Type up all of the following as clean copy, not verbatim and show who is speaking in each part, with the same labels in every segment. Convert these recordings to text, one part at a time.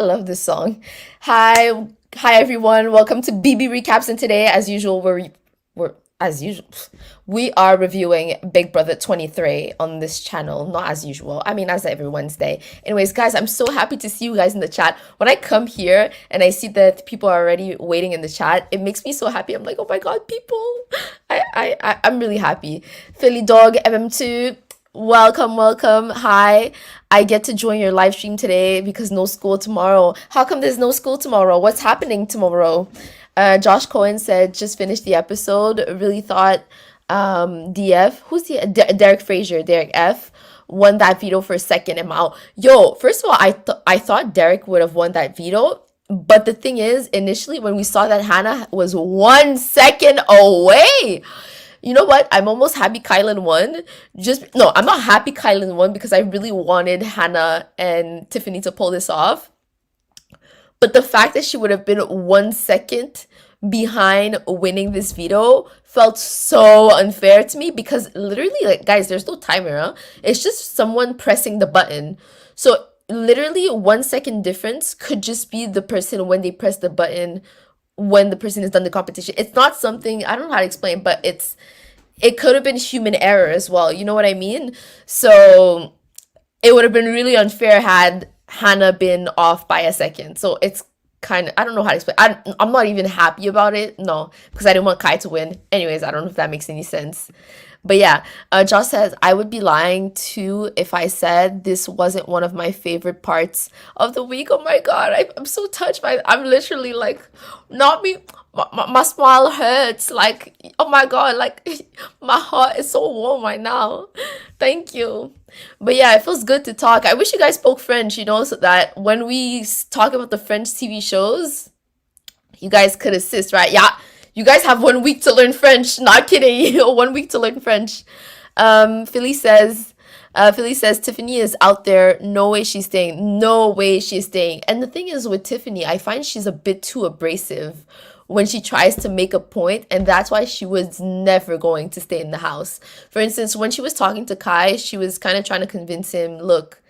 Speaker 1: love this song. Hi everyone. Welcome to BB Recaps, and today, as usual, we're as usual we are reviewing Big Brother 23 on this channel. Not as usual. I mean, as every Wednesday. Anyways, guys, I'm so happy to see you guys in the chat. When I come here and I see that people are already waiting in the chat, it makes me so happy. I'm like, oh my god, people! I'm really happy. Philly Dog MM2. Welcome. Hi. I get to join your live stream today because no school tomorrow. How come there's no school tomorrow? What's happening tomorrow? Josh Cohen said, just finished the episode. Really thought DF, Derek Frazier, Derek F, won that veto for second amount. Yo, first of all, I thought Derek would have won that veto. But the thing is, initially when we saw that Hannah was 1 second away, you know what? I'm almost happy Kylan won. No, I'm not happy Kylan won because I really wanted Hannah and Tiffany to pull this off. But the fact that she would have been 1 second behind winning this veto felt so unfair to me because literally, like, guys, there's no timer, huh? It's just someone pressing the button. So literally 1 second difference could just be the person when they press the button when the person has done the competition. It's not something, I don't know how to explain, but it could have been human error as well. You know what I mean? So it would have been really unfair had Hannah been off by a second. So it's kind of, I don't know how to explain. I'm not even happy about it. No, because I didn't want Kai to win. Anyways, I don't know if that makes any sense. But yeah, Josh says, I would be lying too if I said this wasn't one of my favorite parts of the week. Oh my God, I'm so touched by it. I'm literally like, not me, my smile hurts. Like, oh my God, like my heart is so warm right now. Thank you. But yeah, it feels good to talk. I wish you guys spoke French, so that when we talk about the French TV shows, you guys could assist, right? Yeah. You guys have 1 week to learn French. Not kidding. 1 week to learn French. Philly says Tiffany is out there. No way she's staying. No way she's staying. And the thing is with Tiffany, I find she's a bit too abrasive when she tries to make a point, and that's why she was never going to stay in the house. For instance, when she was talking to Kai, she was kind of trying to convince him, look,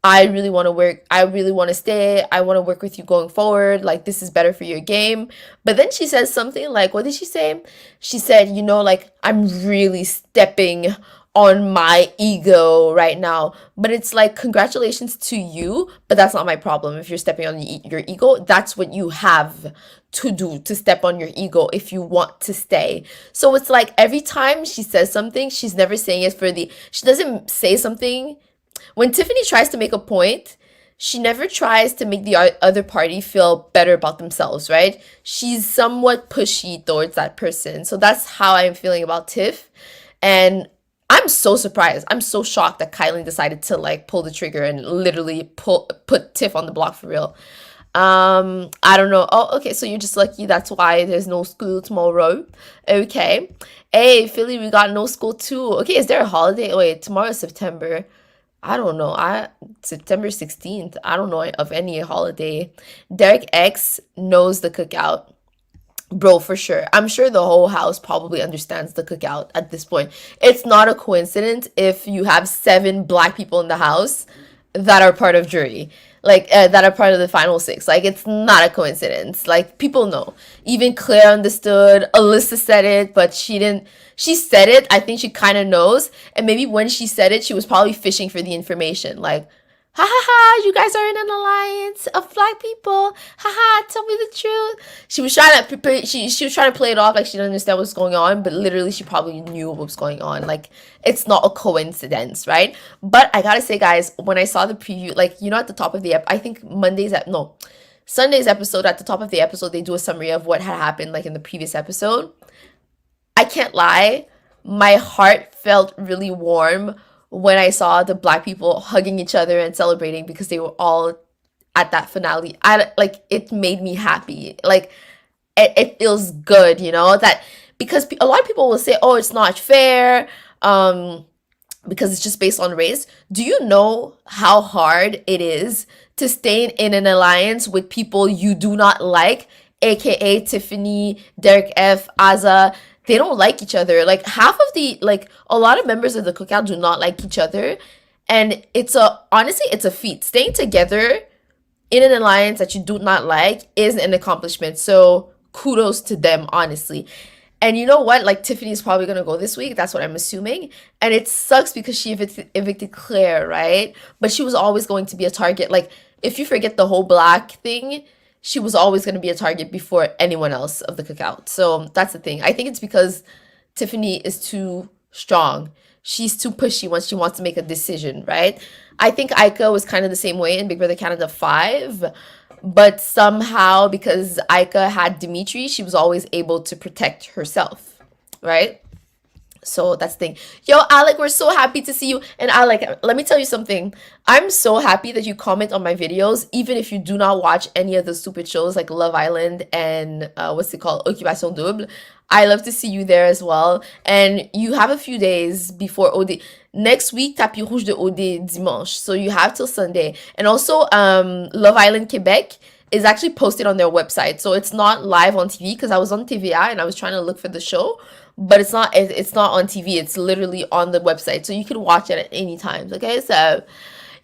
Speaker 1: I really want to work. I really want to stay. I want to work with you going forward. Like, this is better for your game. But then she says something like, what did she say? She said, like, I'm really stepping on my ego right now. But it's like, congratulations to you, but that's not my problem. If you're stepping on your ego, that's what you have to do, to step on your ego if you want to stay. So it's like every time she says something, she's never saying it she doesn't say something. When Tiffany tries to make a point, she never tries to make the other party feel better about themselves, right? She's somewhat pushy towards that person. So that's how I'm feeling about Tiff. And I'm so surprised. I'm so shocked that Kylie decided to like pull the trigger and literally put Tiff on the block for real. I don't know. Oh, okay, so you're just lucky. That's why there's no school tomorrow. Okay. Hey, Philly, we got no school too. Okay, is there a holiday? Wait, tomorrow's September. I don't know. September 16th. I don't know of any holiday. Derek X knows the cookout. Bro, for sure. I'm sure the whole house probably understands the cookout at this point. It's not a coincidence if you have 7 black people in the house that are part of jury. Like, that are part of the final 6. Like, it's not a coincidence. Like, people know. Even Claire understood. Alyssa said it, but she didn't. She said it. I think she kind of knows. And maybe when she said it, she was probably fishing for the information. Like, ha ha ha, you guys are in an alliance of black people. Ha ha, tell me the truth. She was trying to she was trying to play it off like she didn't understand what's going on, but literally she probably knew what was going on. Like, it's not a coincidence, right? But I gotta say, guys, when I saw the preview, like, at the top of the I think Sunday's episode, at the top of the episode, they do a summary of what had happened like in the previous episode. I can't lie, my heart felt really warm when I saw the black people hugging each other and celebrating because they were all at that finale. It made me happy. Like, it feels good, that, because a lot of people will say, oh, it's not fair, because it's just based on race. Do you know how hard it is to stay in an alliance with people you do not like, aka Tiffany, Derek F, Aza? They don't like each other. Like, a lot of members of the cookout do not like each other. And honestly, it's a feat. Staying together in an alliance that you do not like is an accomplishment. So kudos to them, honestly. And you know what? Like Tiffany is probably gonna go this week. That's what I'm assuming. And it sucks because she evicted Claire, right? But she was always going to be a target. Like if you forget the whole black thing, she was always going to be a target before anyone else of the cookout. So that's the thing. I think it's because Tiffany is too strong. She's too pushy once she wants to make a decision, right? I think Aika was kind of the same way in Big Brother Canada 5, but somehow because Aika had Dimitri, she was always able to protect herself, right? So that's the thing. Yo, Alec, we're so happy to see you. And Alec, let me tell you something. I'm so happy that you comment on my videos, even if you do not watch any of the stupid shows like Love Island and what's it called? Occupation Double. I love to see you there as well. And you have a few days before OD. Next week, Tapis Rouge de OD dimanche. So you have till Sunday. And also, Love Island Quebec is actually posted on their website. So it's not live on TV because I was on TVA and I was trying to look for the show, but it's not on TV. It's literally on the website. So you can watch it at any time. Okay? So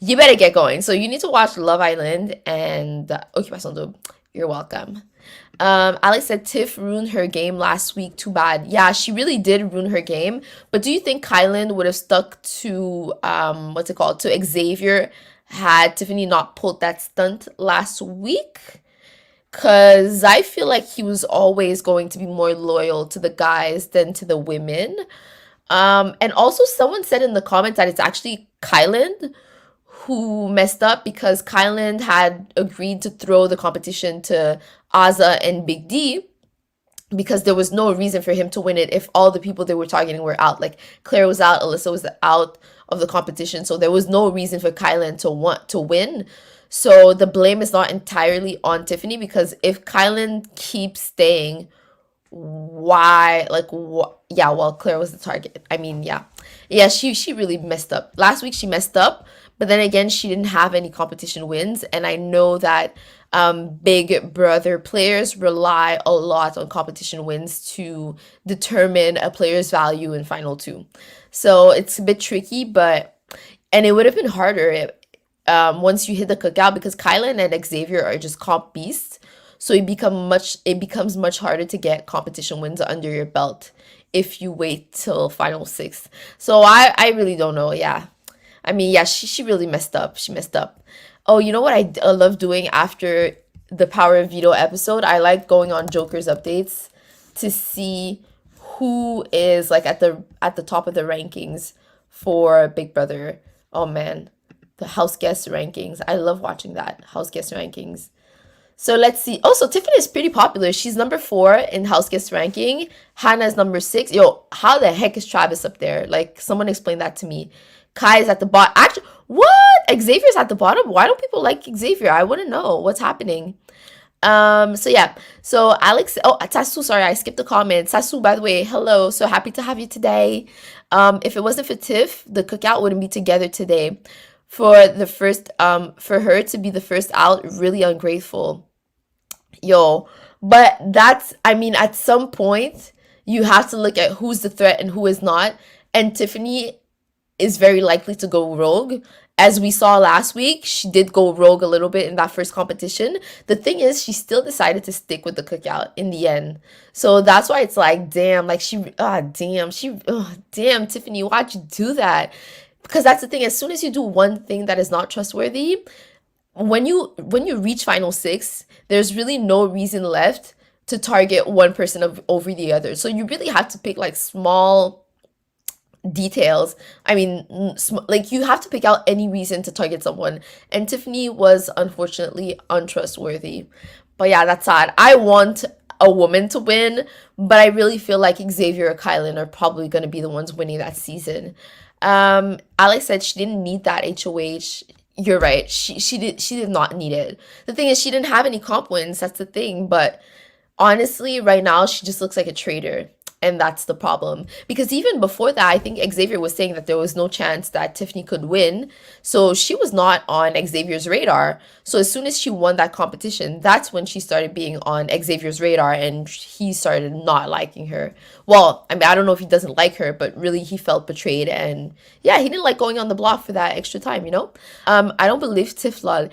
Speaker 1: you better get going. So you need to watch Love Island and Occupation Double. You're welcome. Alex said Tiff ruined her game last week. Too bad. Yeah, she really did ruin her game. But do you think Kylan would have stuck to what's it called? To Xavier had Tiffany not pulled that stunt last week? Cause I feel like he was always going to be more loyal to the guys than to the women. And also someone said in the comments that it's actually Kylan who messed up because Kylan had agreed to throw the competition to Aza and Big D because there was no reason for him to win it if all the people they were targeting were out. Like Claire was out, Alyssa was out of the competition, so there was no reason for Kylan to want to win. So the blame is not entirely on Tiffany because if Kylan keeps staying, why yeah, well, Claire was the target. I mean, yeah, she really messed up last week. She messed up, but then again, she didn't have any competition wins, and I know that Big Brother players rely a lot on competition wins to determine a player's value in final two. So it's a bit tricky, but and it would have been harder if, once you hit the cookout because Kylan and Xavier are just comp beasts. So it becomes much harder to get competition wins under your belt if you wait till final six. So I really don't know. Yeah. I mean, yeah, she really messed up. She messed up. Oh, you know what I love doing after the Power of Veto episode? I like going on Joker's updates to see who is like at the top of the rankings for Big Brother. Oh man, the house guest rankings. I love watching that. House guest rankings. So let's see. Also, Tiffany is pretty popular. She's number 4 in house guest ranking. Hannah's number 6. Yo, how the heck is Travis up there? Like, someone explain that to me. Kai is at the bottom. Actually, what? Xavier's at the bottom? Why don't people like Xavier? I wouldn't know what's happening. So yeah. So Alex, oh, Sasu, sorry, I skipped the comment. Sasu, by the way, hello. So happy to have you today. If it wasn't for Tiff, the cookout wouldn't be together today. For the first, for her to be the first out, really ungrateful. Yo, but that's, I mean, at some point, you have to look at who's the threat and who is not. And Tiffany is very likely to go rogue. As we saw last week, she did go rogue a little bit in that first competition. The thing is, she still decided to stick with the cookout in the end. So that's why it's like, damn, like damn, Tiffany, why'd you do that? Because that's the thing, as soon as you do one thing that is not trustworthy, when you reach final six, there's really no reason left to target one person over the other. So you really have to pick like small details. I mean, like you have to pick out any reason to target someone. And Tiffany was unfortunately untrustworthy. But yeah, that's sad. I want a woman to win, but I really feel like Xavier or Kylan are probably going to be the ones winning that season. Alex said she didn't need that HOH. You're right. She did not need it. The thing is, she didn't have any comp wins. That's the thing. But honestly, right now, she just looks like a traitor. And that's the problem. Because even before that, I think Xavier was saying that there was no chance that Tiffany could win. So she was not on Xavier's radar. So as soon as she won that competition, that's when she started being on Xavier's radar and he started not liking her. Well, I mean, I don't know if he doesn't like her, but really he felt betrayed. And yeah, he didn't like going on the block for that extra time, you know? I don't believe Tiff lol.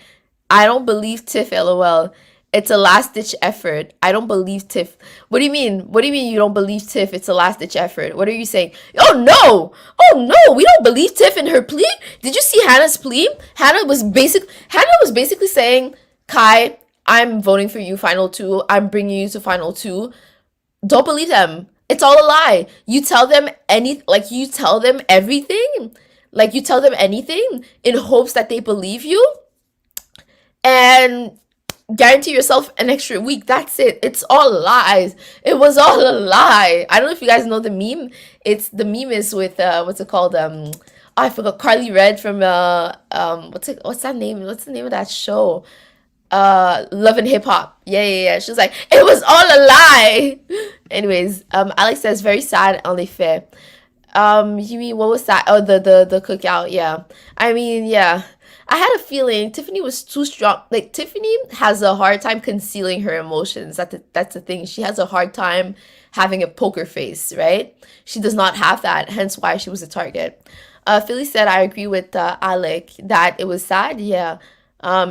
Speaker 1: I don't believe Tiff, lol. It's a last ditch effort. I don't believe Tiff. What do you mean? What do you mean you don't believe Tiff? It's a last ditch effort. What are you saying? Oh no! Oh no! We don't believe Tiff in her plea. Did you see Hannah's plea? Hannah was basically saying, Kai, I'm voting for you, final two. I'm bringing you to final two. Don't believe them. It's all a lie. You tell them you tell them everything. Like you tell them anything in hopes that they believe you and guarantee yourself an extra week. That's it. It's all lies. It was all a lie. I don't know if you guys know the meme. The meme is with what's it called? I forgot, Carly Red from what's that name? What's the name of that show? Love and Hip Hop. Yeah. She was like, it was all a lie. Anyways, Alex says very sad, only fair. You mean what was that? Oh, the cookout. Yeah. I mean, yeah. I had a feeling Tiffany was too strong. Like Tiffany has a hard time concealing her emotions. That's the thing. She has a hard time having a poker face, right? She does not have that. Hence why she was a target. Philly said, I agree with Alec that it was sad. Yeah.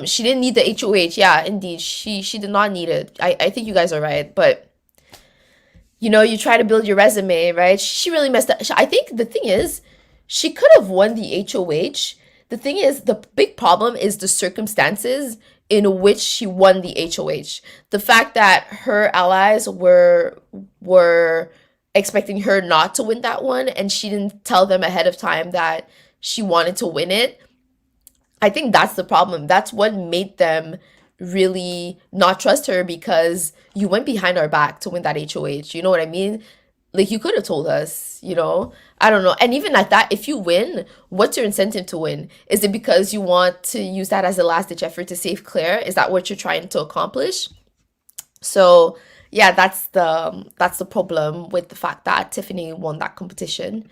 Speaker 1: She didn't need the HOH. Yeah, indeed. She did not need it. I think you guys are right. But, you know, you try to build your resume, right? She really messed up. I think the thing is, she could have won the HOH. The thing is, the big problem is the circumstances in which she won the HOH. The fact that her allies were expecting her not to win that one, and she didn't tell them ahead of time that she wanted to win it. I think that's the problem. That's what made them really not trust her, because you went behind our back to win that HOH. You know what I mean? Like, you could have told us, you know? I don't know. And even at that, if you win, what's your incentive to win? Is it because you want to use that as a last-ditch effort to save Claire? Is that what you're trying to accomplish? So, yeah, that's the problem with the fact that Tiffany won that competition.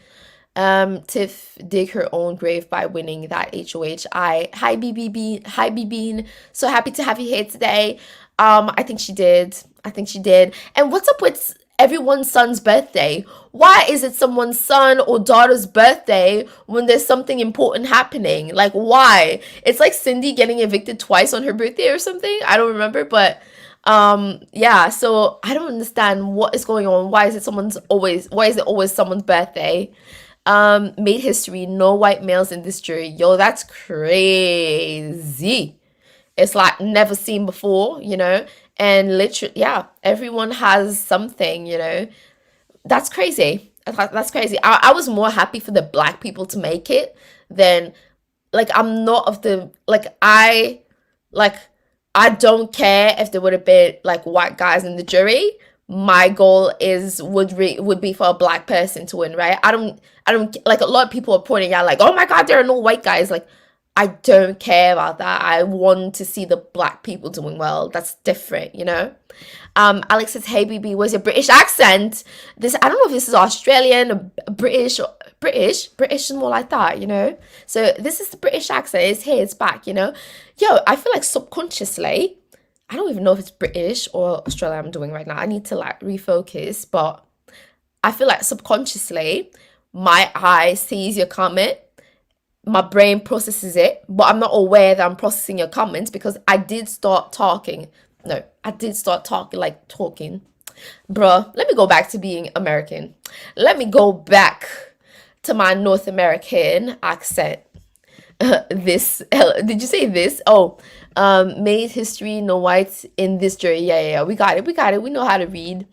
Speaker 1: Tiff dig her own grave by winning that HOH. Hi BBB, hi BB. So happy to have you here today. I think she did. And what's up with everyone's son's birthday? Why is it someone's son or daughter's birthday when there's something important happening? Like, why? It's like Cindy getting evicted twice on her birthday or something. I don't remember, but yeah, so I don't understand what is going on. Why is it always someone's birthday? Made history, no white males in this jury. Yo, that's crazy. It's like never seen before, you know? And literally, yeah, everyone has something, you know? That's crazy. That's crazy. I was more happy for the black people to make it than, like, I'm not of the, I don't care if there would have been, like, white guys in the jury. My goal would be for a black person to win, right? I don't like, a lot of people are pointing out like, oh my god, there are no white guys. Like, I don't care about that. I want to see the black people doing well. That's different, you know? Alex says, hey BB, where's your British accent? I don't know if this is Australian, British is more like that, you know? So this is the British accent. It's here, it's back, you know? Yo, I feel like subconsciously, I don't even know if it's British or Australia I'm doing right now. I need to like refocus, but I feel like subconsciously my eye sees your comment, my brain processes it, but I'm not aware that I'm processing your comments because I did start talking. No, I did start talking, like talking. Bruh, let me go back to being American. Let me go back to my North American accent. Did you say this? Oh, made history, no whites in this jury. Yeah, we got it. We know how to read.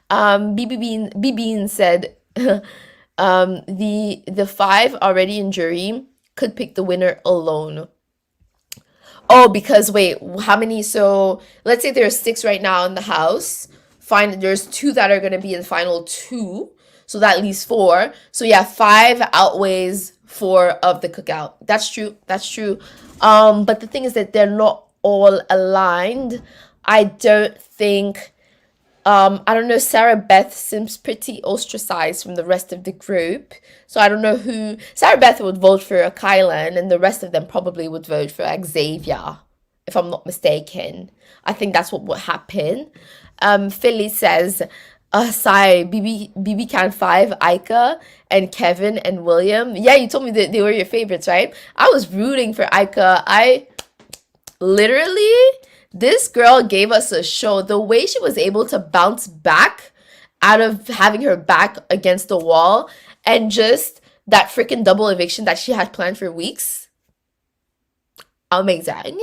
Speaker 1: BB Bean said, the 5 already in jury could pick the winner alone. Oh, because wait, how many? So let's say there's 6 right now in the house. Fine, there's 2 that are gonna be in final 2, so that leaves 4. So yeah, 5 outweighs 4 of the cookout. That's true. But the thing is that they're not all aligned. I don't think. I don't know. Sarah Beth seems pretty ostracized from the rest of the group. So I don't know who. Sarah Beth would vote for Kylan, and the rest of them probably would vote for Xavier, if I'm not mistaken. I think that's what would happen. Philly says, Sai, BB Can 5, Ika, and Kevin and William. Yeah, you told me that they were your favorites, right? I was rooting for Ika. Literally, this girl gave us a show. The way she was able to bounce back out of having her back against the wall and just that freaking double eviction that she had planned for weeks. Amazing.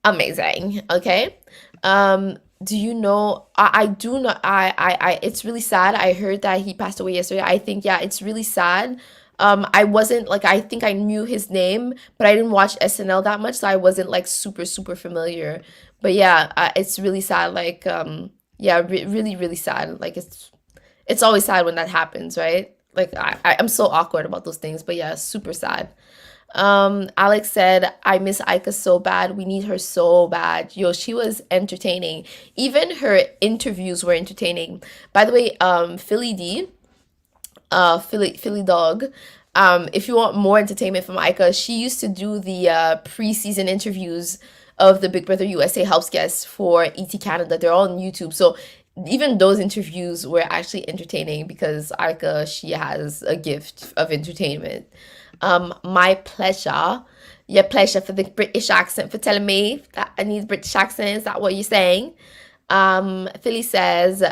Speaker 1: Amazing. Okay. Do you know I do not I it's really sad. I heard that he passed away yesterday. I think yeah, it's really sad. I wasn't like I think I knew his name, but I didn't watch SNL that much, so I wasn't like super familiar. But yeah, it's really sad. Like yeah, really really sad. Like it's always sad when that happens, right? Like I'm so awkward about those things, but yeah, super sad. Alex said, I miss Aika so bad. We need her so bad. Yo, she was entertaining. Even her interviews were entertaining. By the way, Philly D, Philly Dog, if you want more entertainment from Aika, she used to do the preseason interviews of the Big Brother USA Helps guests for ET Canada. They're all on YouTube. So even those interviews were actually entertaining because Aika, she has a gift of entertainment. My pleasure. Your pleasure for the British accent, for telling me that I need British accent. Is that what you're saying? Philly says,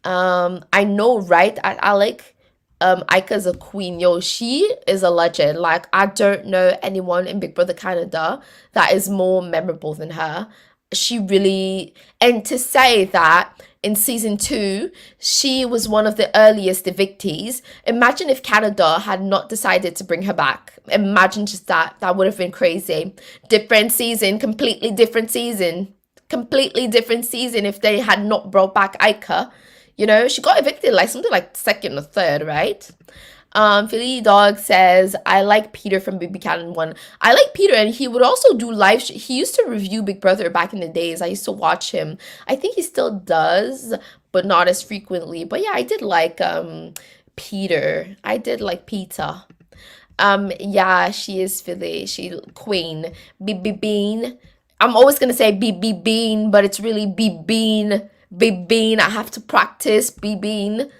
Speaker 1: I know, right, at Alec. Ika's a queen. Yo, she is a legend. Like, I don't know anyone in Big Brother Canada that is more memorable than her. She really, and to say that in season 2, she was one of the earliest evictees. Imagine if Canada had not decided to bring her back. Imagine just that. That would have been crazy. Different season, completely different season. Completely different season if they had not brought back Ika. You know, she got evicted like something like second or third, right? Philly Dog says, I like Peter from Baby Cannon 1. I like Peter, and he would also do live. He used to review Big Brother back in the days. I used to watch him. I think he still does, but not as frequently. But yeah, I did like Peter. I did like Peter. Yeah, she is Philly. She queen. BB Bean. I'm always gonna say BB Bean, but it's really B Bean. B Bean. I have to practice B Bean.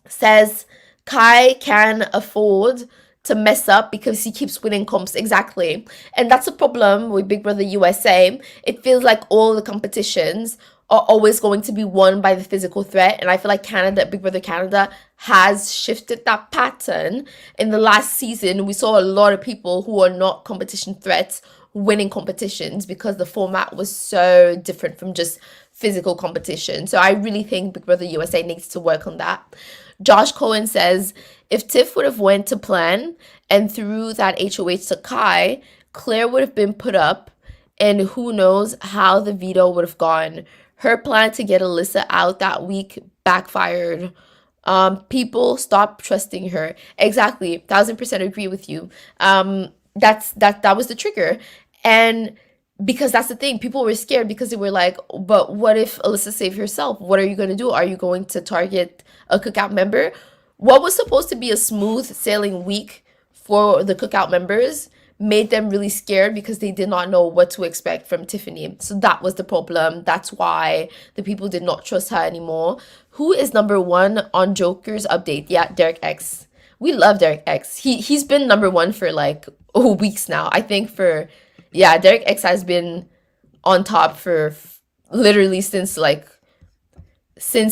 Speaker 1: Says Kai can afford to mess up because he keeps winning comps. Exactly. And that's a problem with Big Brother USA. It feels like all the competitions are always going to be won by the physical threat. And I feel like Big Brother Canada has shifted that pattern. In the last season, we saw a lot of people who are not competition threats winning competitions because the format was so different from just physical competition. So I really think Big Brother USA needs to work on that. Josh Cohen says, if Tiff would have went to plan and threw that HOH to Kai, Claire would have been put up, and who knows how the veto would have gone. Her plan to get Alyssa out that week backfired. People stopped trusting her. Exactly, 1000% agree with you. That was the trigger, and because that's the thing, people were scared because they were like, but what if Alyssa saved herself? What are you going to do? Are you going to target a cookout member? What was supposed to be a smooth sailing week for the cookout members made them really scared because they did not know what to expect from Tiffany. So that was the problem. That's why the people did not trust her anymore. Who is number 1 on Joker's update? Yeah, Derek X. We love Derek X. He's been number 1 for like weeks now. I think yeah, Derek X has been on top for literally since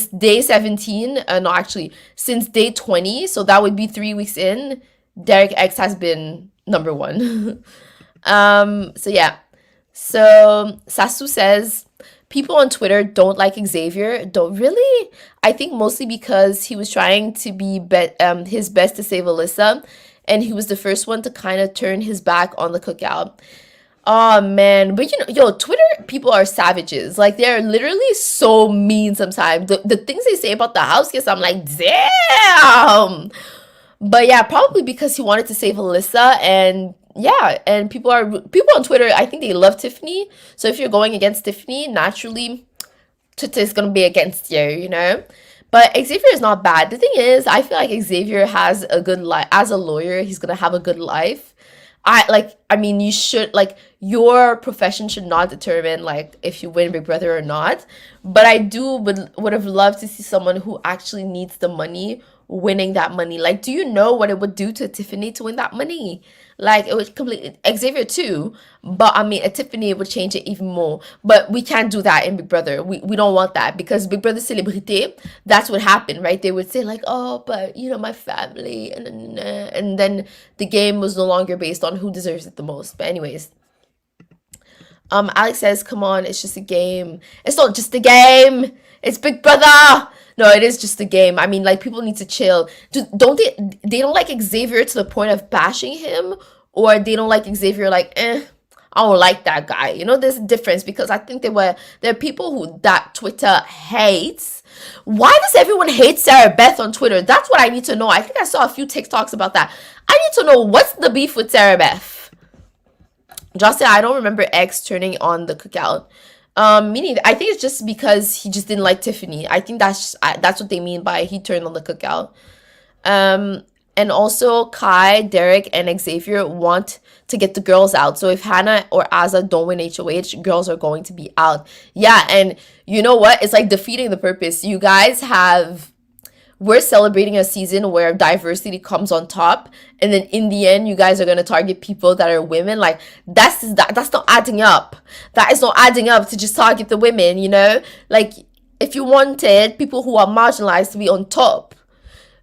Speaker 1: day 17. No, actually, since day 20. So that would be 3 weeks in. Derek X has been number 1. So yeah. So Sasu says, people on Twitter don't like Xavier. Don't really? I think mostly because he was trying to be his best to save Alyssa. And he was the first one to kind of turn his back on the cookout. Oh man, but you know, yo, Twitter people are savages. Like they're literally so mean sometimes. The things they say about the house guests, I'm like, damn. But yeah, probably because he wanted to save Alyssa, and yeah, and people on Twitter, I think they love Tiffany. So if you're going against Tiffany, naturally Twitter is gonna be against you, you know? But Xavier is not bad. The thing is, I feel like Xavier has a good life. As a lawyer, he's gonna have a good life. I mean, you should, like, your profession should not determine like if you win Big Brother or not. But I would have loved to see someone who actually needs the money winning that money. Like, do you know what it would do to Tiffany to win that money? Like, it would completely Xavier too, but I mean, a Tiffany would change it even more. But we can't do that in Big Brother. We don't want that because Big Brother celebrity, that's what happened, right? They would say like, oh, but you know, my family, and then the game was no longer based on who deserves it the most. But anyways, Alex says, come on, it's just a game. It's not just a game. It's Big Brother. No, it is just a game. I mean, like, people need to chill. Don't they don't like Xavier to the point of bashing him, or they don't like Xavier like, I don't like that guy. You know, there's a difference because I think there are people who that Twitter hates. Why does everyone hate Sarah Beth on Twitter? That's what I need to know. I think I saw a few TikToks about that. I need to know what's the beef with Sarah Beth. Just I don't remember X turning on the cookout. Me neither. I think it's just because he just didn't like Tiffany. I think that's what they mean by he turned on the cookout. And also Kai, Derek, and Xavier want to get the girls out. So if Hannah or Azza don't win HOH, girls are going to be out. Yeah, and you know what? It's like defeating the purpose. You guys have we're celebrating a season where diversity comes on top, and then in the end you guys are going to target people that are women. Like that's not adding up. That is not adding up to just target the women, you know? Like if you wanted people who are marginalized to be on top,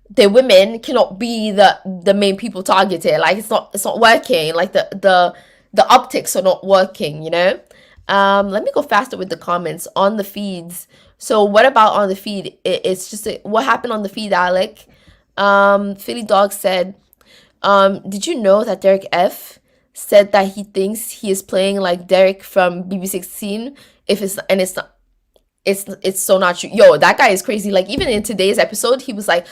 Speaker 1: the women cannot be the main people targeted. Like it's not working. Like the optics are not working, you know? Let me go faster with the comments on the feeds. So what about on the feed? It's just what happened on the feed, Alec. Philly Dog said, did you know that Derek F said that he thinks he is playing like Derek from BB16? It's so not true. Yo, that guy is crazy. Like even in today's episode, he was like,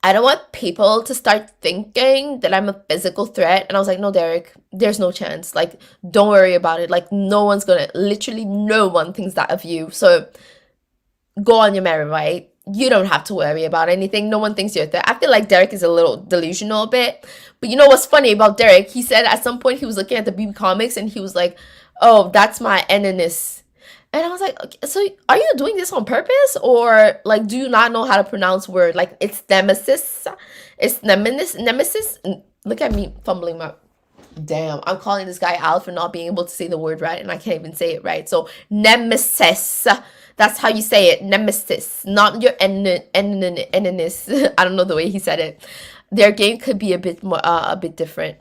Speaker 1: I don't want people to start thinking that I'm a physical threat. And I was like, no, Derek, there's no chance. Like, don't worry about it. Like, literally no one thinks that of you. So go on your merry way. You don't have to worry about anything. No one thinks you're a threat. I feel like Derek is a little delusional a bit. But you know what's funny about Derek? He said at some point he was looking at the BB comics and he was like, oh, that's my enemies. And I was like, okay, so are you doing this on purpose? Or like, do you not know how to pronounce word? Like it's nemesis. It's nemesis. Look at me fumbling my, damn, I'm calling this guy out for not being able to say the word right. And I can't even say it right. So nemesis. That's how you say it. Nemesis. Not your enemies. I don't know the way he said it. Their game could be a bit different.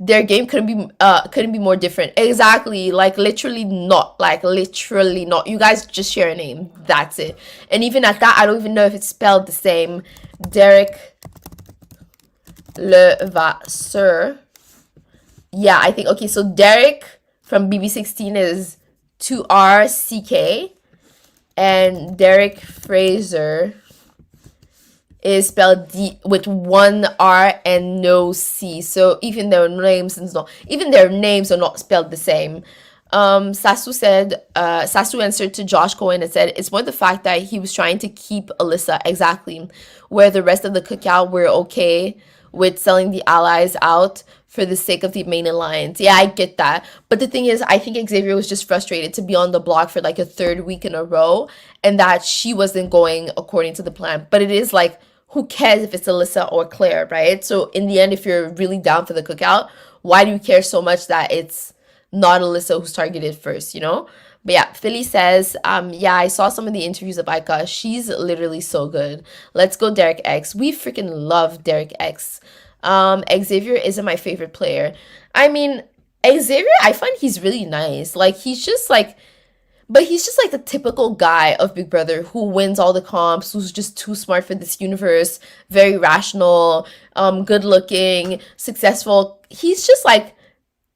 Speaker 1: Their game couldn't be more different. Exactly. Like literally not. You guys just share a name. That's it. And even at that, I don't even know if it's spelled the same. Derek Levasseur. Yeah, I think okay, so Derek from BB16 is 2RCK, and Derek Fraser is spelled with 1R and no C. So even their names are not spelled the same. Sasu answered to Josh Cohen and said it's more the fact that he was trying to keep Alyssa, exactly, where the rest of the cookout were okay with selling the allies out for the sake of the main alliance. Yeah, I get that. But the thing is, I think Xavier was just frustrated to be on the block for like a third week in a row and that she wasn't going according to the plan. But it is like, who cares if it's Alyssa or Claire, right? So in the end, if you're really down for the cookout, why do you care so much that it's not Alyssa who's targeted first, you know? But yeah, Philly says, yeah, I saw some of the interviews of Ika. She's literally so good. Let's go Derek X. We freaking love Derek X. Xavier isn't my favorite player. I mean, Xavier, I find he's really nice. Like, he's just like the typical guy of Big Brother who wins all the comps, who's just too smart for this universe, very rational, good looking, successful. He's just like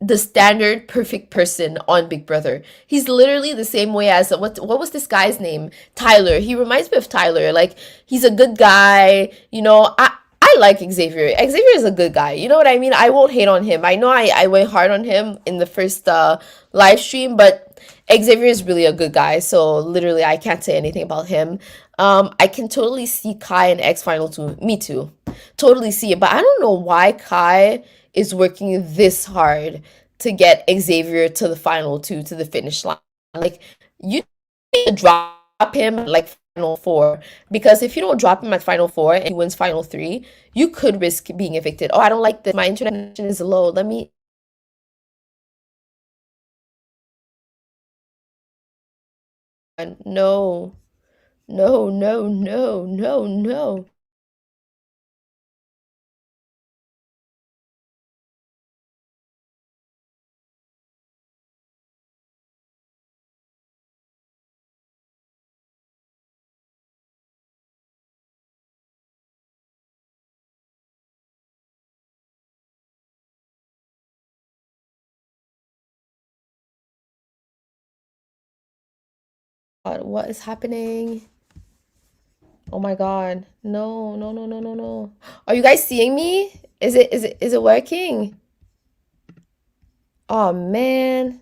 Speaker 1: the standard perfect person on Big Brother. He's literally the same way as what was this guy's name? Tyler. He reminds me of Tyler. Like, he's a good guy, you know. I like Xavier. Xavier is a good guy. You know what I mean? I won't hate on him. I know I went hard on him in the first live stream, but Xavier is really a good guy. So literally, I can't say anything about him. I can totally see Kai and X final too. Me too. Totally see it. But I don't know why Kai is working this hard to get Xavier to the final two, to the finish line. Like, you need to drop him like final four, because if you don't drop him at final four and he wins final three, you could risk being evicted. Oh, I don't like this. My internet connection is low. Let me. No, no, no, no, no, no. God, what is happening? Oh my God. No, no, no, no, no, no. Are you guys seeing me? Is it working? Oh man.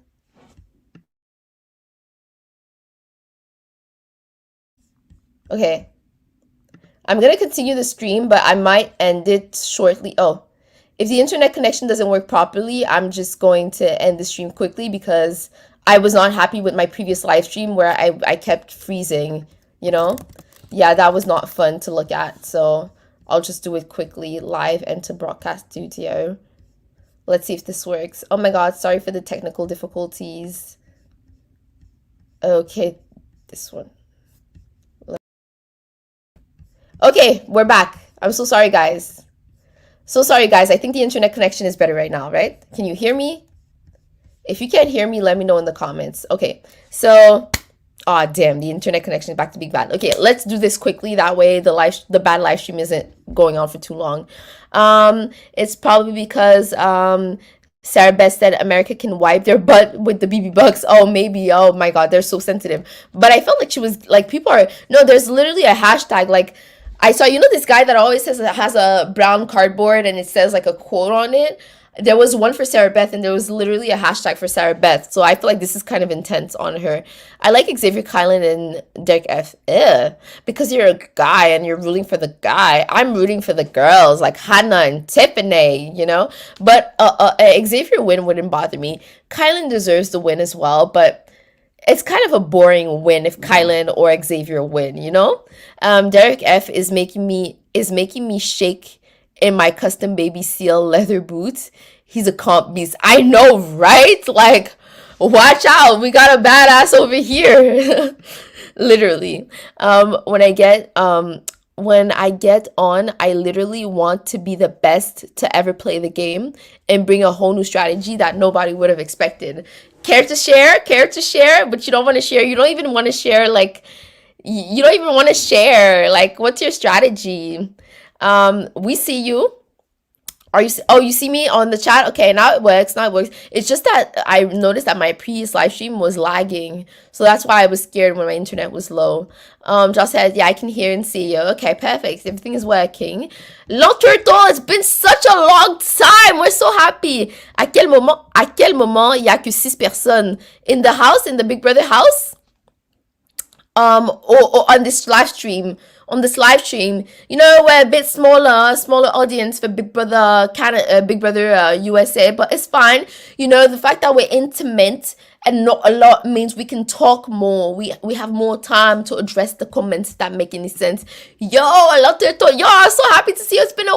Speaker 1: Okay. I'm gonna continue the stream, but I might end it shortly. Oh, if the internet connection doesn't work properly, I'm just going to end the stream quickly because I was not happy with my previous live stream where I kept freezing, you know? Yeah, that was not fun to look at. So I'll just do it quickly, live and to broadcast studio. Let's see if this works. Oh my God, sorry for the technical difficulties. Okay, this one. Okay, we're back. I'm so sorry, guys. So sorry, guys. I think the internet connection is better right now, right? Can you hear me? If you can't hear me, let me know in the comments. Okay, so, oh damn, the internet connection is back to being bad. Okay, let's do this quickly. That way, the bad live stream isn't going on for too long. It's probably because Sarah Beth said America can wipe their butt with the BB bucks. Oh, maybe. Oh my God, they're so sensitive. But I felt like she was like, people are, no, there's literally a hashtag. Like, I saw, this guy that always has a brown cardboard and it says like a quote on it. There was one for Sarah Beth and there was literally a hashtag for Sarah Beth. So I feel like this is kind of intense on her. I like Xavier Kylan and Derek F. Because you're a guy and you're rooting for the guy. I'm rooting for the girls like Hannah and Tiffany, But Xavier win wouldn't bother me. Kylan deserves the win as well, but it's kind of a boring win if Kylan or Xavier win, Derek F is making me shake in my custom baby seal leather boots. He's a comp beast. I know, right? Like, watch out. We got a badass over here. Literally. When I get on, I literally want to be the best to ever play the game and bring a whole new strategy that nobody would have expected. Care to share? Care to share? But you don't want to share. You don't even want to share, like, you don't even want to share. Like, what's your strategy? We see you. You see me on the chat? Okay, now it works. It's just that I noticed that my previous live stream was lagging. So that's why I was scared when my internet was low. Josh said, yeah, I can hear and see you. Okay, perfect. Everything is working. L'Enturto, it's been such a long time. We're so happy. À quel moment il y a que 6 personnes in the house, in the Big Brother house? Or on this live stream. We're a bit smaller audience for Big Brother Canada, Big Brother USA, but it's fine. The fact that we're intimate and not a lot means we can talk more. We have more time to address the comments that make any sense. Yo, I'm so happy to see you. It's been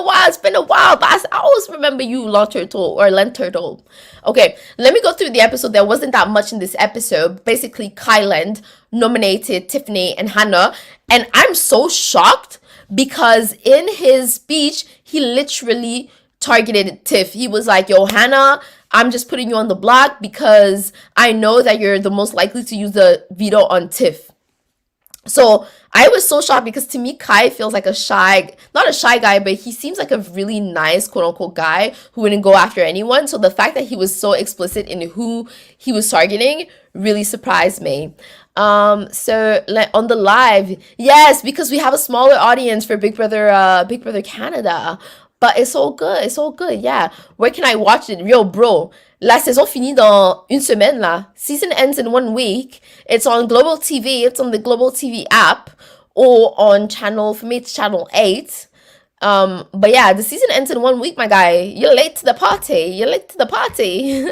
Speaker 1: a while, but I always remember you, Lanturtle or Lenturtle. Okay, let me go through the episode. There wasn't that much in this episode. Basically, Kyland nominated Tiffany and Hannah, and I'm so shocked because in his speech, he literally targeted Tiff. He was like, yo, Hannah, I'm just putting you on the block because I know that you're the most likely to use the veto on Tiff. So I was so shocked because to me, Kai feels like not a shy guy, but he seems like a really nice, quote unquote, guy who wouldn't go after anyone. So the fact that he was so explicit in who he was targeting really surprised me. So like on the live, yes, because we have a smaller audience for Big Brother Canada. But it's all good, yeah. Where can I watch it? Yo, bro, la saison finit dans une semaine, là. Season ends in 1 week. It's on Global TV. It's on the Global TV app. Or on for me, it's channel 8. But yeah, the season ends in 1 week, my guy. You're late to the party. You're late to the party.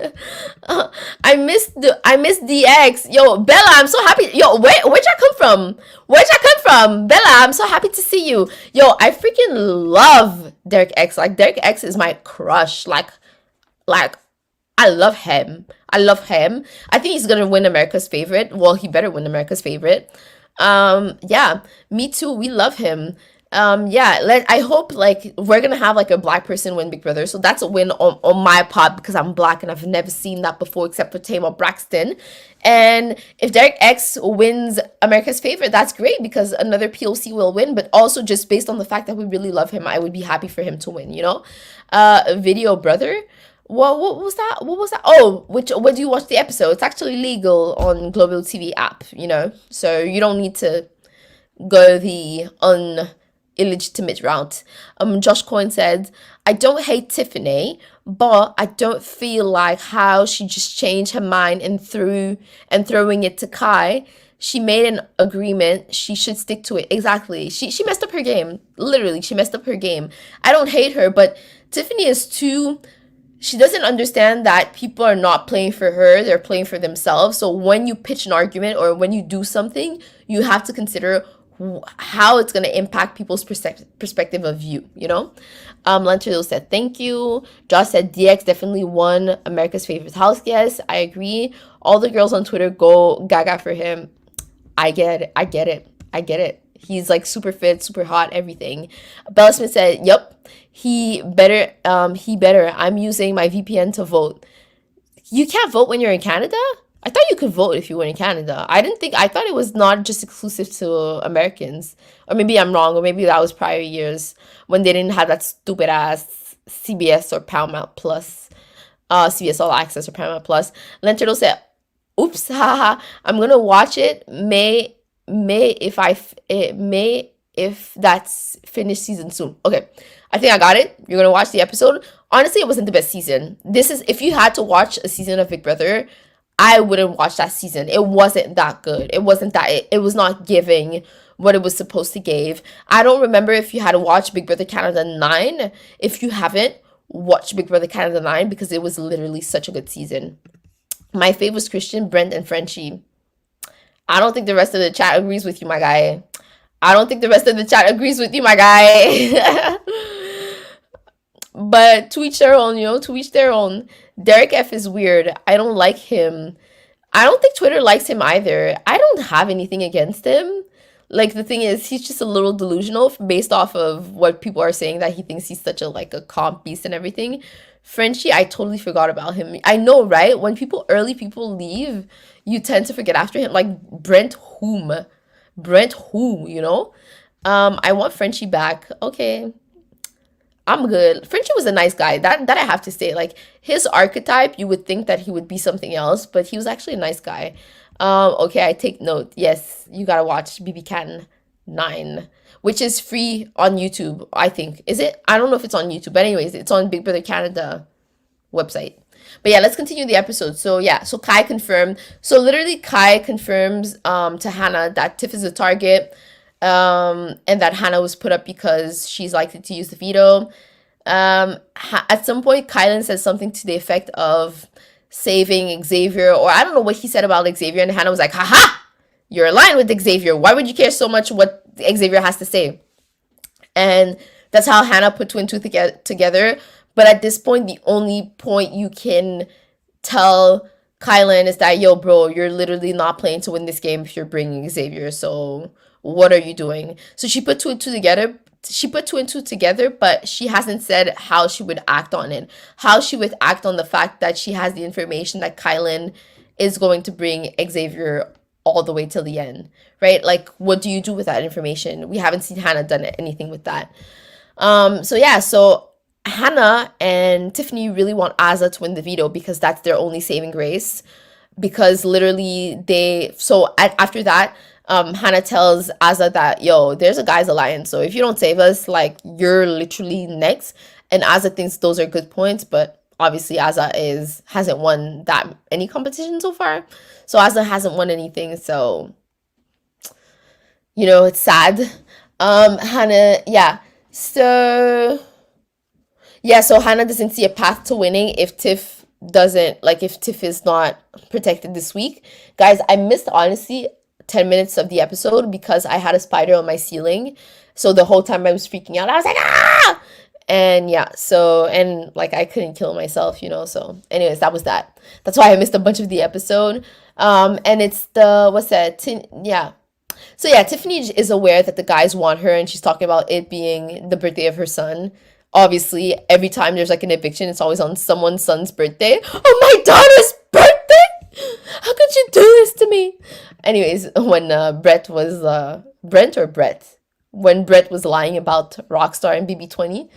Speaker 1: I missed DX. Yo, Bella, I'm so happy. Yo, where'd you come from? Where'd you come from? Bella, I'm so happy to see you. Yo, I freaking love Derek X. Like, Derek X is my crush. Like I love him. I love him. I think he's gonna win America's favorite. Well, he better win America's favorite. Yeah, me too. We love him. Yeah, I hope like we're gonna have like a black person win Big Brother. So that's a win on my part because I'm black and I've never seen that before except for Tamar Braxton. And if Derek X wins America's favorite, that's great because another POC will win. But also just based on the fact that we really love him, I would be happy for him to win, you know? Video brother. What was that? What was that? Oh, where do you watch the episode? It's actually legal on Global TV app, you know? So you don't need to go the illegitimate route. Josh Coyne said, I don't hate Tiffany, but I don't feel like how she just changed her mind and throwing it to Kai. She made an agreement. She should stick to it. Exactly. She messed up her game. Literally, she messed up her game. I don't hate her, but Tiffany is too. She doesn't understand that people are not playing for her, they're playing for themselves. So when you pitch an argument or when you do something, you have to consider how it's going to impact people's perspective of you, you know? Lanterlo said, thank you. Josh said, DX definitely won America's favorite house guest. I agree. All the girls on Twitter go gaga for him. I get it. I get it. I get it. He's like super fit, super hot, everything. Bella Smith said, yep, he better. I'm using my VPN to vote. You can't vote when you're in Canada? I thought you could vote if you were in Canada. I thought it was not just exclusive to Americans. Or maybe I'm wrong, or maybe that was prior years when they didn't have that stupid ass CBS or Paramount Plus, CBS All Access or Paramount Plus. Lenterdo said, oops, haha, I'm gonna watch it. May if that's finished season soon. Okay, I think I got it. You're gonna watch the episode. Honestly, it wasn't the best season. This is if you had to watch a season of Big Brother, I wouldn't watch that season. It wasn't that good. It wasn't that. It was not giving what it was supposed to give. I don't remember if you had to watch Big Brother Canada 9. If you haven't, watch Big Brother Canada 9 because it was literally such a good season. My fave was Christian, Brent, and Frenchie. I don't think the rest of the chat agrees with you, my guy. I don't think the rest of the chat agrees with you, my guy. But to each their own, you know, to each their own. Derek F is weird. I don't like him. I don't think Twitter likes him either. I don't have anything against him. Like, the thing is, he's just a little delusional based off of what people are saying, that he thinks he's such a comp beast and everything. Frenchie, I totally forgot about him. I know, right? When early people leave, you tend to forget after him. Like Brent who, you know? I want Frenchie back. Okay. I'm good. Frenchie was a nice guy. That I have to say. Like, his archetype, you would think that he would be something else, but he was actually a nice guy. Okay, I take note. Yes, you gotta watch BB Can 9, which is free on YouTube, I think. Is it? I don't know if it's on YouTube, but anyways, it's on Big Brother Canada website. But yeah, let's continue the episode. So yeah, so Kai confirmed. So literally Kai confirms to Hannah that Tiff is a target, and that Hannah was put up because she's likely to use the veto. At some point, Kylan says something to the effect of saving Xavier, or I don't know what he said about Xavier, and Hannah was like, haha, you're aligned with Xavier. Why would you care so much what Xavier has to say? And that's how Hannah put two and two together. But at this point, the only point you can tell Kylan is that, yo, bro, you're literally not playing to win this game if you're bringing Xavier. So what are you doing? So she put two and two together. She put two and two together, but she hasn't said how she would act on it. How she would act on the fact that she has the information that Kylan is going to bring Xavier all the way till the end, right? Like, what do you do with that information? We haven't seen Hannah done anything with that. So yeah, so Hannah and Tiffany really want Azah to win the veto because that's their only saving grace. Because literally after that, Hannah tells Azah that, yo, there's a guys alliance, so if you don't save us, like, you're literally next. And Azah thinks those are good points, but obviously Azah hasn't won any competition so far. So Azah hasn't won anything, so, you know, it's sad. Hannah, yeah. So yeah, so Hannah doesn't see a path to winning if Tiff doesn't like if Tiff is not protected this week. Guys, I missed honestly 10 minutes of the episode because I had a spider on my ceiling. So the whole time I was freaking out. I was like, ah! And yeah, so and like I couldn't kill myself, so anyways, that was that. That's why I missed a bunch of the episode. And it's the what's that? Yeah. So yeah, Tiffany is aware that the guys want her, and she's talking about it being the birthday of her son. Obviously, every time there's like an eviction, it's always on someone's son's birthday. Oh, my daughter's birthday! How could you do this to me? Anyways, when Brent or Brett, when Brett was lying about Rockstar and BB20.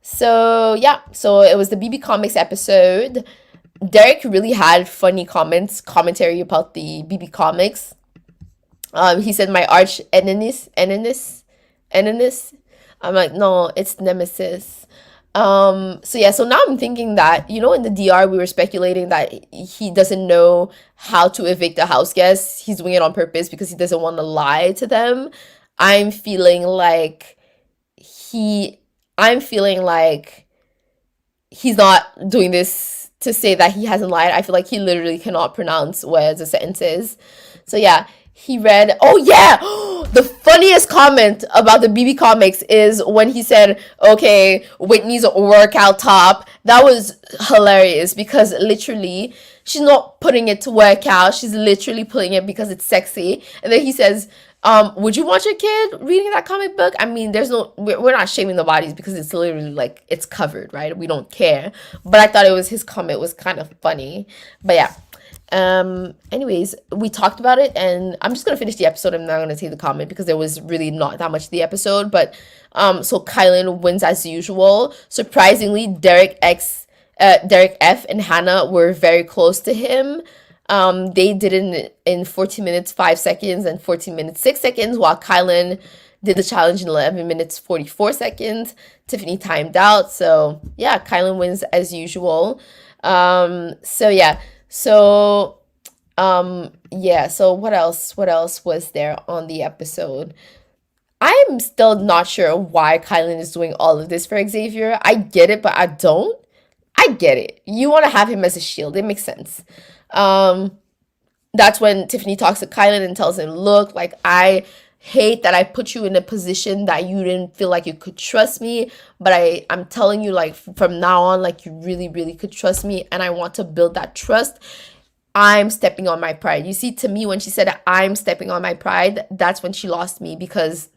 Speaker 1: So it was the BB Comics episode. Derek really had funny commentary about the BB Comics. He said my arch enemies. I'm like, no, it's nemesis. So now I'm thinking that, in the DR we were speculating that he doesn't know how to evict a house guest. He's doing it on purpose because he doesn't want to lie to them. I'm feeling like he I'm feeling like he's not doing this to say that he hasn't lied. I feel like he literally cannot pronounce words or sentences. So yeah, he read. Oh yeah, the funniest comment about the BB comics is when he said, "Okay, Whitney's workout top." That was hilarious because literally she's not putting it to work out. She's literally putting it because it's sexy. And then he says, would you want your kid reading that comic book? I mean, we're not shaming the bodies because it's literally like it's covered, right? We don't care. But I thought his comment was kind of funny. But yeah. Anyways, we talked about it, and I'm just gonna finish the episode. I'm not gonna say the comment because there was really not that much to the episode. But so Kylan wins as usual. Surprisingly, Derek F and Hannah were very close to him. They did it in 14 minutes 5 seconds and 14 minutes 6 seconds, while Kylan did the challenge in 11 minutes 44 seconds. Tiffany timed out, so yeah, Kylan wins as usual. So yeah, so so what else was there on the episode? I'm still not sure why Kylan is doing all of this for Xavier. I get it, but I don't. I get it. You want to have him as a shield. It makes sense. That's when Tiffany talks to Kylan and tells him, look, like, I hate that I put you in a position that you didn't feel like you could trust me, but I'm telling you, like, from now on, like, you really, really could trust me, and I want to build that trust. I'm stepping on my pride. You see, to me, when she said I'm stepping on my pride, that's when she lost me, because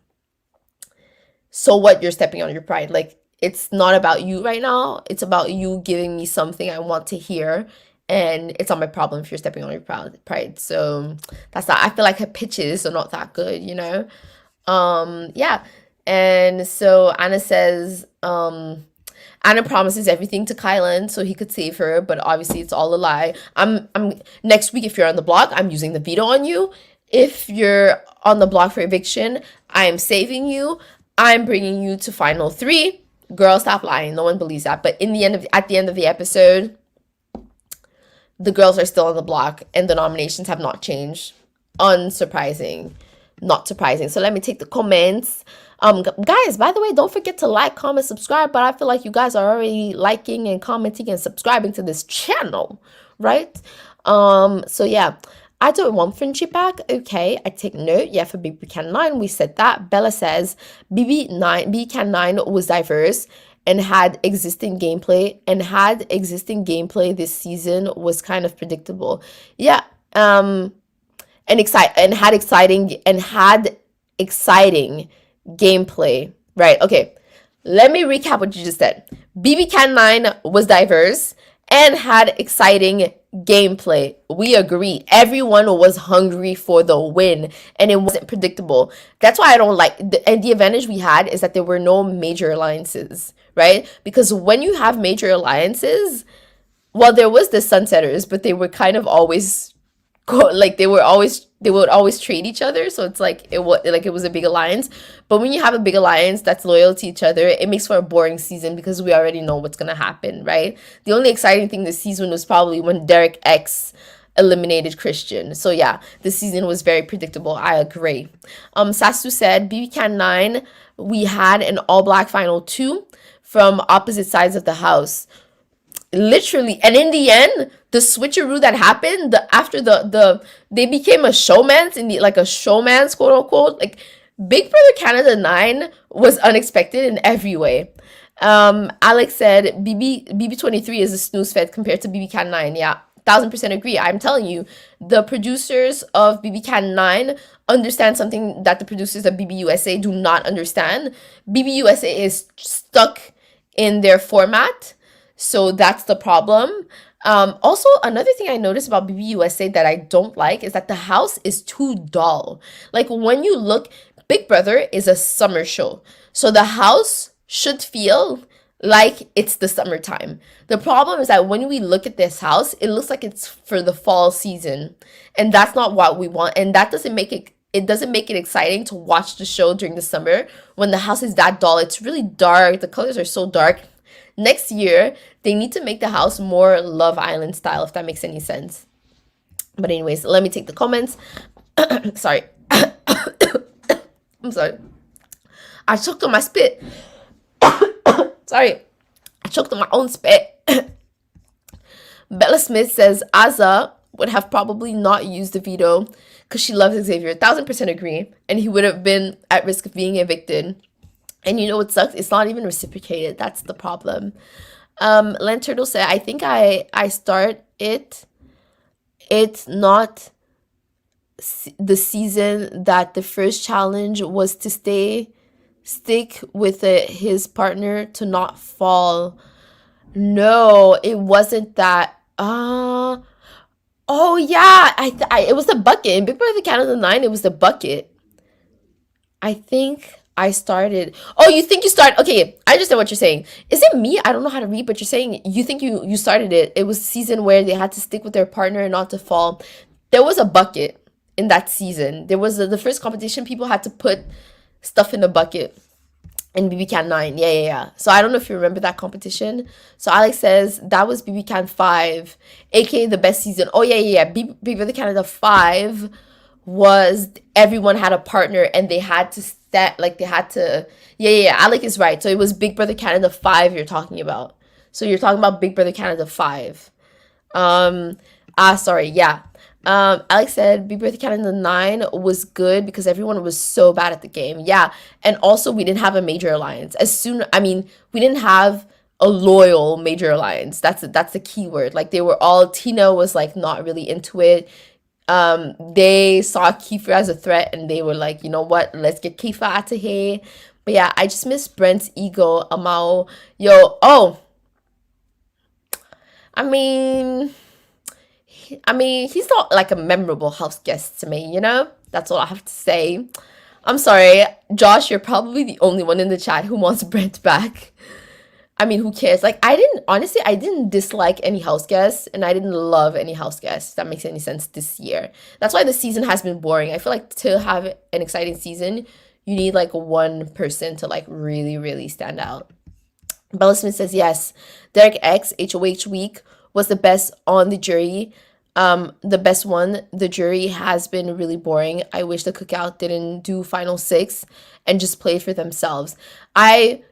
Speaker 1: so what, you're stepping on your pride? Like, it's not about you right now. It's about you giving me something I want to hear. And it's not my problem if you're stepping on your pride. So that's not, I feel like her pitches are not that good, Yeah. And so Anna says, Anna promises everything to Kylan so he could save her, but obviously it's all a lie. I'm next week, if you're on the block, I'm using the veto on you. If you're on the block for eviction, I am saving you. I'm bringing you to final 3. Girl, stop lying. No one believes that. But at the end of the episode, the girls are still on the block and the nominations have not changed. Unsurprising. Not surprising. So let me take the comments. Guys, by the way, don't forget to like, comment, subscribe. But I feel like you guys are already liking and commenting and subscribing to this channel, right? So yeah. I don't want friendship back. Okay, I take note. Yeah, for BB Can 9, we said that. Bella says BB Can 9 was diverse and had existing gameplay. This season was kind of predictable. Yeah. And had exciting gameplay. Right. Okay. Let me recap what you just said. BB Can 9 was diverse and had exciting gameplay. We agree. Everyone was hungry for the win, and it wasn't predictable. That's why I don't like and the advantage we had is that there were no major alliances, right? Because when you have major alliances, well, there was the Sunsetters, but they were kind of always they would always trade each other, so it's like it was a big alliance. But when you have a big alliance that's loyal to each other, it makes for a boring season because we already know what's gonna happen, right? The only exciting thing this season was probably when Derek X eliminated Christian. So yeah, the season was very predictable. I agree. Sasu said BB Can 9, we had an all black final 2 from opposite sides of the house. Literally, and in the end, the switcheroo that happened, after they became a showman's in the, like a showman's, quote unquote. Like, Big Brother Canada 9 was unexpected in every way. Alex said BB23 is a snooze fed compared to BB Can 9. Yeah, 1000% agree. I'm telling you, the producers of BB Can 9 understand something that the producers of BB USA do not understand. BB USA is stuck in their format, so that's the problem. Also, another thing I noticed about BB USA that I don't like is that the house is too dull. Like, when you look, Big Brother is a summer show, so the house should feel like it's the summertime. The problem is that when we look at this house, it looks like it's for the fall season, and that's not what we want. And that doesn't make it exciting to watch the show during the summer when the house is that dull. It's really dark. The colors are so dark. Next year, they need to make the house more Love Island style, if that makes any sense. But anyways, let me take the comments. Sorry. I'm sorry. I choked on my spit. Sorry. I choked on my own spit. Bella Smith says Azza would have probably not used the veto because she loves Xavier. 1000% agree. And he would have been at risk of being evicted. And you know what sucks? It's not even reciprocated. That's the problem. Len Turtle said, I think I start it. It's not the season that the first challenge was to stick with his partner to not fall. No, it wasn't that. Oh yeah, it was the bucket in Big Brother Canada 9. It was the bucket. I think I started. Oh, you think you started? Okay, I understand what you're saying. Is it me? I don't know how to read, but you're saying you think you started it. It was a season where they had to stick with their partner and not to fall. There was a bucket in that season. There was the first competition. People had to put stuff in the bucket in BB Can 9. Yeah. So I don't know if you remember that competition. So Alex says that was BB Can 5, aka the best season. Oh yeah. Big Brother Canada 5 was everyone had a partner and they had to Alex is right. So it was Big Brother Canada 5 you're talking about. So you're talking about Big Brother Canada 5. Sorry, yeah. Alex said Big Brother Canada 9 was good because everyone was so bad at the game. Yeah. And also we didn't have a major alliance. We didn't have a loyal major alliance. That's the key word. Like, they were all, Tina was like not really into it. They saw Kiefer as a threat and they were like, you know what, let's get Kiefer out of here. But yeah, I just miss Brent's ego. Amao. He's not like a memorable house guest to me, you know? That's all I have to say. I'm sorry, Josh, you're probably the only one in the chat who wants Brent back. Who cares? Like, I didn't dislike any house guests, and I didn't love any house guests. If that makes any sense this year. That's why the season has been boring. I feel like to have an exciting season, you need like one person to like really, really stand out. Bella Smith says, yes, Derek X, HOH week was the best on the jury. The best one. The jury has been really boring. I wish the cookout didn't do final 6 and just played for themselves. I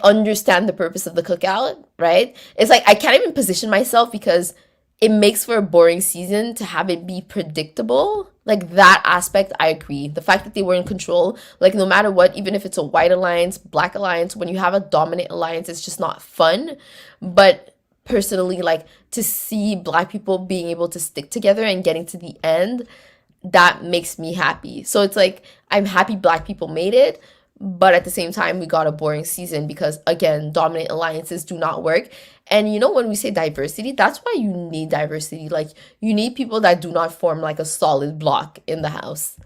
Speaker 1: understand the purpose of the cookout, right? It's like I can't even position myself because it makes for a boring season to have it be predictable. Like, that aspect, I agree. The fact that they were in control, like, no matter what, even if it's a white alliance, black alliance, when you have a dominant alliance, it's just not fun. But personally, like, to see black people being able to stick together and getting to the end, that makes me happy. So it's like, I'm happy black people made it, but at the same time, we got a boring season because, again, dominant alliances do not work. And you know, when we say diversity, that's why you need diversity. Like, you need people that do not form like a solid block in the house.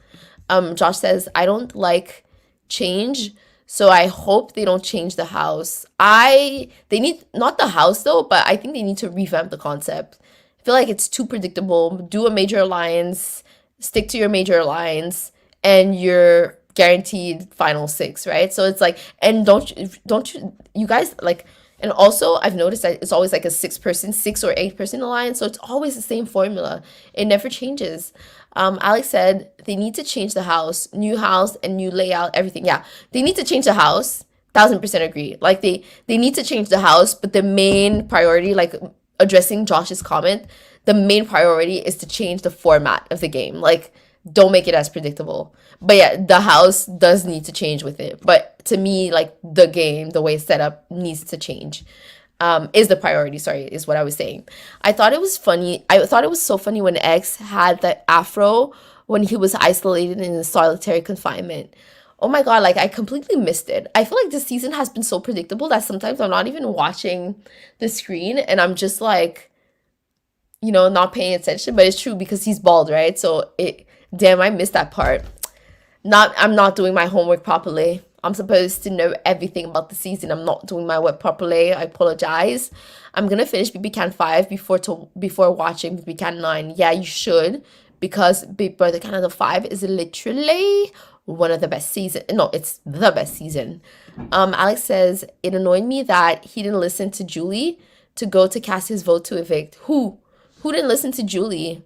Speaker 1: Josh says, I don't like change, so I hope they don't change the house. They need, not the house though, but I think they need to revamp the concept. I feel like it's too predictable. Do a major alliance, stick to your major alliance, and you're guaranteed final 6, right? So it's like, and don't you guys, like, And also, I've noticed that it's always like a 6 or 8 person alliance. So it's always the same formula. It never changes. Alex said they need to change the house and new layout, everything. Yeah, they need to change the house. 1000% agree. Like they need to change the house, but the main priority, like addressing Josh's comment, the main priority is to change the format of the game. Like, don't make it as predictable. But yeah, the house does need to change with it. But to me, like the game, the way it's set up needs to change. Is the priority, sorry, is what I was saying. I thought it was funny. I thought it was so funny when X had the afro when he was isolated in solitary confinement. Oh my god, like I completely missed it. I feel like this season has been so predictable that sometimes I'm not even watching the screen and I'm just like, not paying attention. But it's true because he's bald, right? So damn, I missed that part. I'm not doing my homework properly. I'm supposed to know everything about the season. I'm not doing my work properly. I apologize. I'm gonna finish BB Can 5 before watching BB Can 9. Yeah, you should, because Big Brother Canada 5 is literally one of the best season. No, it's the best season. Alex says it annoyed me that he didn't listen to Julie to go to cast his vote to evict. Who didn't listen to Julie?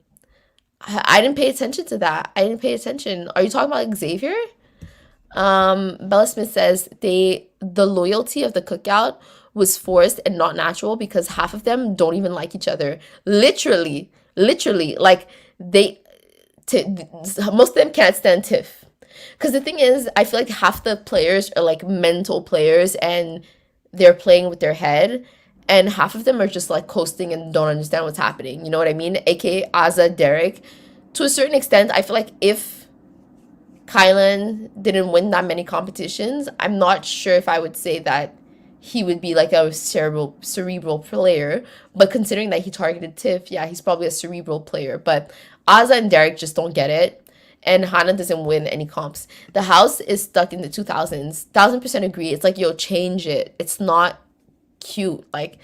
Speaker 1: I didn't pay attention to that. I didn't pay attention. Are you talking about Xavier? Bella Smith says the loyalty of the cookout was forced and not natural because half of them don't even like each other. Literally, like most of them can't stand Tiff. Because the thing is, I feel like half the players are like mental players and they're playing with their head, and half of them are just like coasting and don't understand what's happening. You know what I mean? AKA Azza, Derek. To a certain extent, I feel like if Kylan didn't win that many competitions, I'm not sure if I would say that he would be like a cerebral player. But considering that he targeted Tiff, yeah, he's probably a cerebral player. But Azza and Derek just don't get it. And Hannah doesn't win any comps. The house is stuck in the 2000s. 1000% agree. It's like, yo, change it. It's not cute. Like,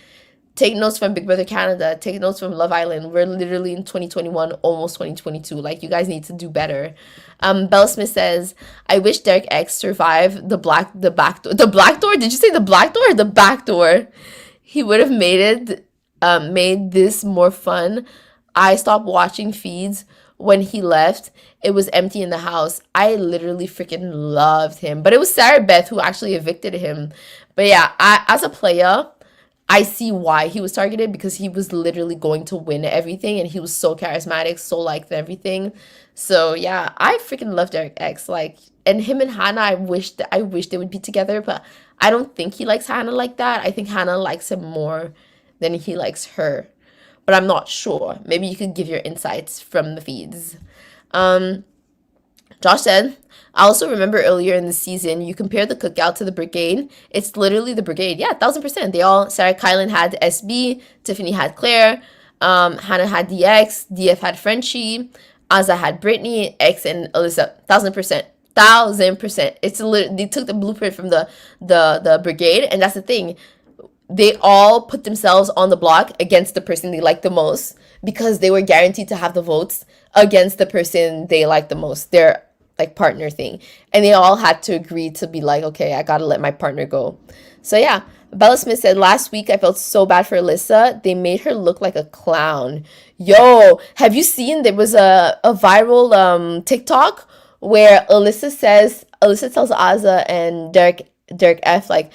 Speaker 1: take notes from Big Brother Canada. Take notes from Love Island. We're literally in 2021, almost 2022. Like, you guys need to do better. Bella Smith says, I wish Derek X survived the back door. Did you say the black door or the back door? He would have made this more fun. I stopped watching feeds when he left. It was empty in the house. I literally freaking loved him. But it was Sarah Beth who actually evicted him. But yeah, as a player, I see why he was targeted, because he was literally going to win everything and he was so charismatic, so liked everything. So yeah, I freaking love Derek X. Like, and him and Hannah, I wish they would be together, but I don't think he likes Hannah like that. I think Hannah likes him more than he likes her. But I'm not sure. Maybe you could give your insights from the feeds. Josh said, I also remember earlier in the season, you compared the cookout to the brigade. It's literally the brigade. Yeah, 1000%. Sarah Kylan had SB, Tiffany had Claire, Hannah had DX, DF had Frenchie, Azza had Brittany, X and Alyssa. 1000%. 1000%. They took the blueprint from the brigade, and that's the thing. They all put themselves on the block against the person they like the most because they were guaranteed to have the votes against the person they like the most, their like partner thing. And they all had to agree to be like, okay, I gotta let my partner go. So yeah, Bella Smith said, last week I felt so bad for Alyssa. They made her look like a clown. Yo, have you seen, there was a viral TikTok where Alyssa tells Azza and Derek F, like,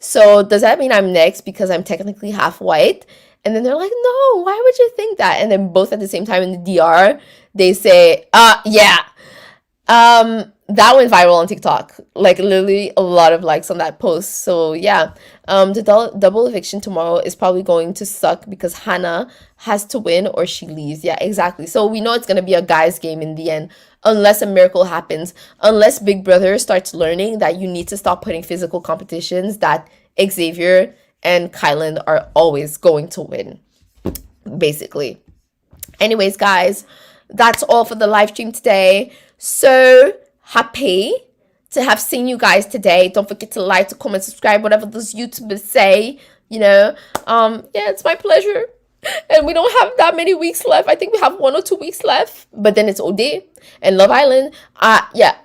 Speaker 1: so does that mean I'm next because I'm technically half white? And then they're like, no, why would you think that? And then both at the same time in the DR, they say, yeah. That went viral on TikTok. Like, literally a lot of likes on that post. So yeah, the double eviction tomorrow is probably going to suck because Hannah has to win or she leaves. Yeah, exactly. So we know it's going to be a guy's game in the end, unless a miracle happens, unless Big Brother starts learning that you need to stop putting physical competitions, that Xavier and Kylan are always going to win, basically. Anyways, guys, that's all for the live stream today. So happy to have seen you guys today. Don't forget to like, to comment, subscribe, whatever those YouTubers say, Yeah, it's my pleasure. And we don't have that many weeks left. I think we have 1 or 2 weeks left, but then it's OD and Love Island. Yeah.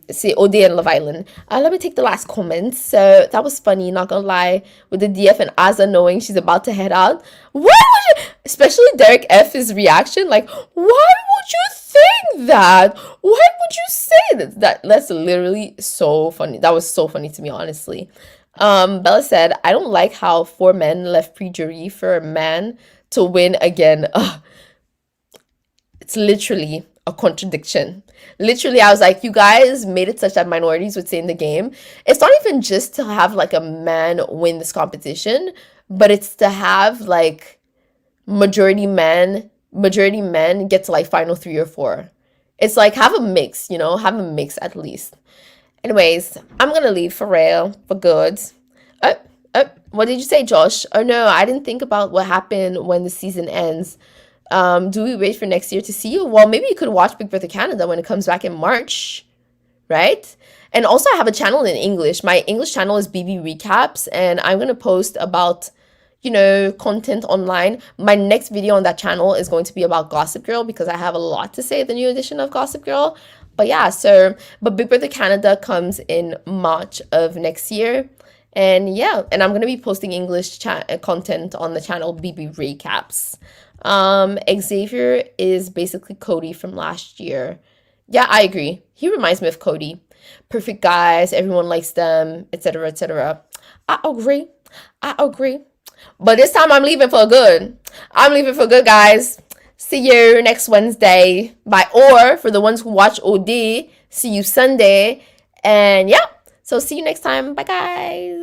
Speaker 1: see OD and Love Island. Let me take the last comment. So that was funny, not gonna lie, with the DF and Aza knowing she's about to head out. Why would you, especially Derek F's reaction, like, why would you think that? Why would you say that? That's literally so funny. That was so funny to me, honestly. Bella said, I don't like how 4 men left pre-jury for a man to win again. Ugh, it's literally a contradiction. Literally, I was like, you guys made it such that minorities would stay in the game. It's not even just to have like a man win this competition, but it's to have like majority men get to like final 3 or 4. It's like have a mix, have a mix at least. Anyways, I'm gonna leave for real, for good. Oh, what did you say, Josh? Oh no, I didn't think about what happened when the season ends. Do we wait for next year to see you? Well, maybe you could watch Big Brother Canada when it comes back in March, right? And also, I have a channel in English. My English channel is BB Recaps, and I'm gonna post about, content online. My next video on that channel is going to be about Gossip Girl because I have a lot to say, the new edition of Gossip Girl. But yeah, but Big Brother Canada comes in March of next year. And yeah, and I'm going to be posting English content on the channel BB Recaps. Xavier is basically Cody from last year. Yeah, I agree. He reminds me of Cody. Perfect guys, everyone likes them, etc., etc. I agree. But this time I'm leaving for good. I'm leaving for good, guys. See you next Wednesday. Bye. Or for the ones who watch OD, see you Sunday. And yeah, so see you next time. Bye, guys.